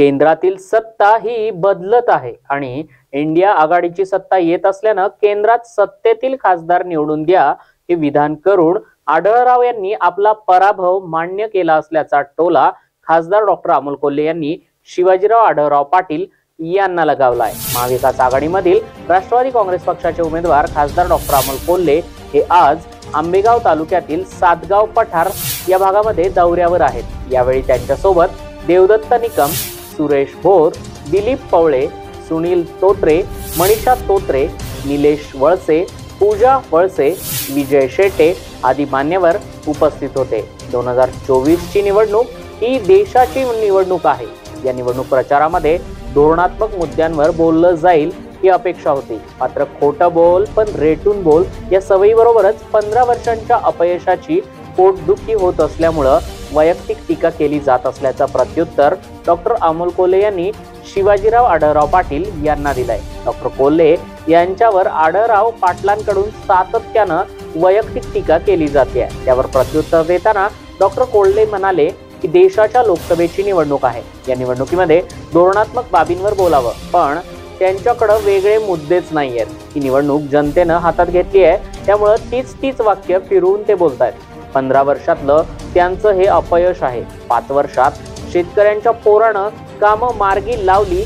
केंद्रातील सत्ता ही बदलत आहे आणि इंडिया आघाडीची सत्ता येत असल्यानं केंद्रात सत्तेतील खासदार निवडून द्या हे विधान करून आढळराव यांनी आपला पराभव मान्य केला असल्याचा टोला खासदार डॉक्टर अमोल कोल्हे यांनी शिवाजीराव आढळराव पाटील यांना लगावलाय। महाविकास आघाडीमधील राष्ट्रवादी काँग्रेस पक्षाचे उमेदवार खासदार डॉक्टर अमोल कोल्हे हे आज आंबेगाव तालुक्यातील सातगाव पठार या भागामध्ये दौऱ्यावर आहेत। यावेळी त्यांच्यासोबत देवदत्त निकम, सुरेश भोर, दिलीप पवळे, सुनील तोत्रे, मनीषा तोत्रे, निलेश वळसे, पूजा वळसे, विजय शेटे आदी मान्यवर उपस्थित होते। 2024 ची निवडणूक ही देशाची निवडणूक आहे। या निवडणूक प्रचारामध्ये धोरणात्मक मुद्द्यांवर बोललं जाईल ही अपेक्षा होती। मात्र खोटं बोल पण रेटून बोल या सवयीबरोबरच 15 वर्षांच्या अपयशाची पोटदुखी होत असल्यामुळं वैयक्तिक टीका केली जात असल्याचं प्रत्युत्तर डॉक्टर अमोल कोल्हे यांनी शिवाजीराव आढळराव पाटील यांना दिलंय। डॉक्टर कोल्हे यांच्यावर आढळराव पाटलांकडून सातत्यानं वैयक्तिक टीका केली जाते। त्यावर प्रत्युत्तर देताना डॉक्टर कोल्हे म्हणाले की देशाच्या लोकसभेची निवडणूक आहे। या निवडणुकीमध्ये धोरणात्मक बाबींवर बोलावं, पण त्यांच्याकडे वेगळे मुद्देच नाहीयेत। ही निवडणूक जनतेनं हातात घेतली आहे, त्यामुळे तीच वाक्य फिरवून ते बोलतायत। 15 वर्षातलं त्यांचं हे अपयश आहे। 5 वर्षात शेतकऱ्यांच्या पोरानं कामं मार्गी लावली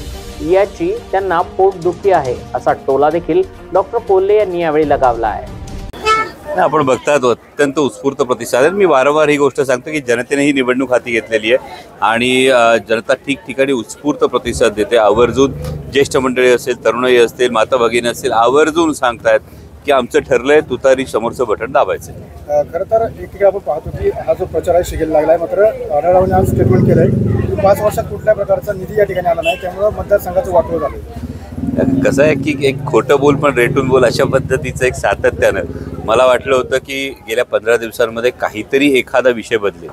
याची त्यांना पोटदुखी आहे, असा टोला देखील डॉक्टर कोल्हे यांनी यावेळी लगावला आहे। आपण बघतात अत्यंत उत्स्फूर्त प्रतिसाद आहे। मी वारंवार ही गोष्ट सांगतो की जनतेने ही निवडणूक हाती घेतलेली आहे आणि जनता ठिकठिकाणी उत्स्फूर्त प्रतिसाद देते। आवर्जून ज्येष्ठ मंडळी असेल, तरुणाई असतील, माता भगिनी असतील, आवर्जून सांगतायत की आमचं ठरलंय तुतारी समोरचं बटन दाबायचं। खरं तर एकीकडे आपण पाहतो की हा जो प्रचार आहे शिगेल लागलाय, मात्र आढळरावांनी आज स्टेटमेंट केलंय की 5 वर्षात कुठल्या प्रकारचा निधी या ठिकाणी आला नाही, त्यामुळे मतदारसंघाचं वाटोळ झालंय। कसं आहे की एक खोटं बोल पण रेटून बोल अशा पद्धतीचं एक सातत्यानं मला वाटलं होतं की गेल्या 15 दिवसांमध्ये काहीतरी एखादा विषय बदलेल,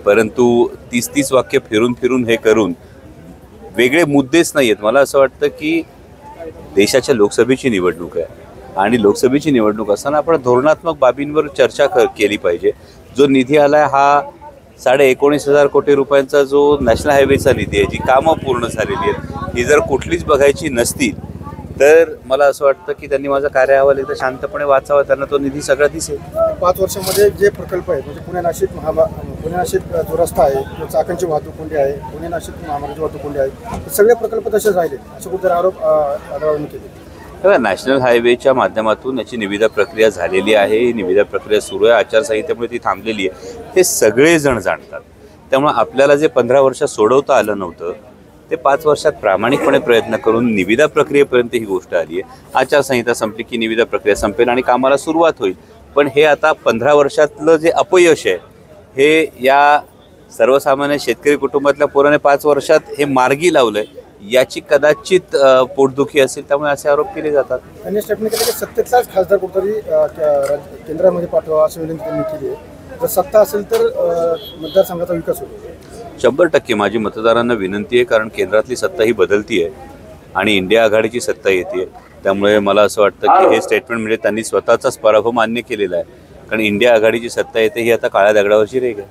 परंतु 30 वाक्य फिरून हे करून वेगळे मुद्देच नाही आहेत। मला असं वाटतं की देशाच्या लोकसभेची निवडणूक आहे आणि लोकसभेची निवडणूक असताना आपण धोरणात्मक बाबींवर चर्चा केली पाहिजे। जो निधी आलाय हा 19,500 कोटी रुपयांचा जो नॅशनल हायवेचा निधी आहे, जी कामं पूर्ण झालेली आहेत, ही जर कुठलीच बघायची नसतील तर मला असं वाटतं की त्यांनी माझा कार्य अहवाल एकदा शांतपणे वाचावा, त्यांना तो निधी सगळा दिसेल। 5 वर्षामध्ये जे प्रकल्प आहेत, म्हणजे पुणे नाशिक जो रस्ता आहे, चाकणची वाहतूक कोंडी आहे, पुणे नाशिक महामार्गाची वाहतूक कोंडी आहे, सगळे प्रकल्प तसेच राहिले असे कुठेतरी आरोप आढळरावांनी केले। नॅशनल हायवेच्या माध्यमातून याची निविदा प्रक्रिया झालेली आहे, ही निविदा प्रक्रिया सुरू आहे, आचारसंहितेमुळे ती थांबलेली आहे, हे सगळेजण जाणतात। त्यामुळे आपल्याला जे 15 वर्षात सोडवता आलं नव्हतं ते 5 वर्षात प्रामाणिकपणे प्रयत्न करून निविदा प्रक्रियेपर्यंत ही गोष्ट आली आहे। आचारसंहिता संपली की निविदा प्रक्रिया संपेल आणि कामाला सुरुवात होईल, पण हे आता 15 वर्षातलं जे अपयश आहे हे या सर्वसामान्य शेतकरी कुटुंबातल्या पोराने 5 वर्षात हे मार्गी लावलंय, याची कदाचित पोटदुखी असेल, त्यामुळे असे आरोप केले जातात। त्यांनी स्टेटमेंट केलं की सत्तेतलाच खासदार कुठेतरी केंद्रामध्ये पाठवा अशी विनंती त्यांनी केली आहे। जर सत्ता असेल तर मतदारसंघाचा विकास होतो। 100% माझी मतदारांना विनंती आहे, कारण केंद्रातली सत्ता ही बदलती आहे आणि इंडिया आघाडीची सत्ता येते। त्यामुळे मला असं वाटतं की हे स्टेटमेंट म्हणजे त्यांनी स्वतःचाच पराभव मान्य केलेला आहे, कारण इंडिया आघाडीची सत्ता येते ही आता काळ्या दगडावरची रेघ आहे।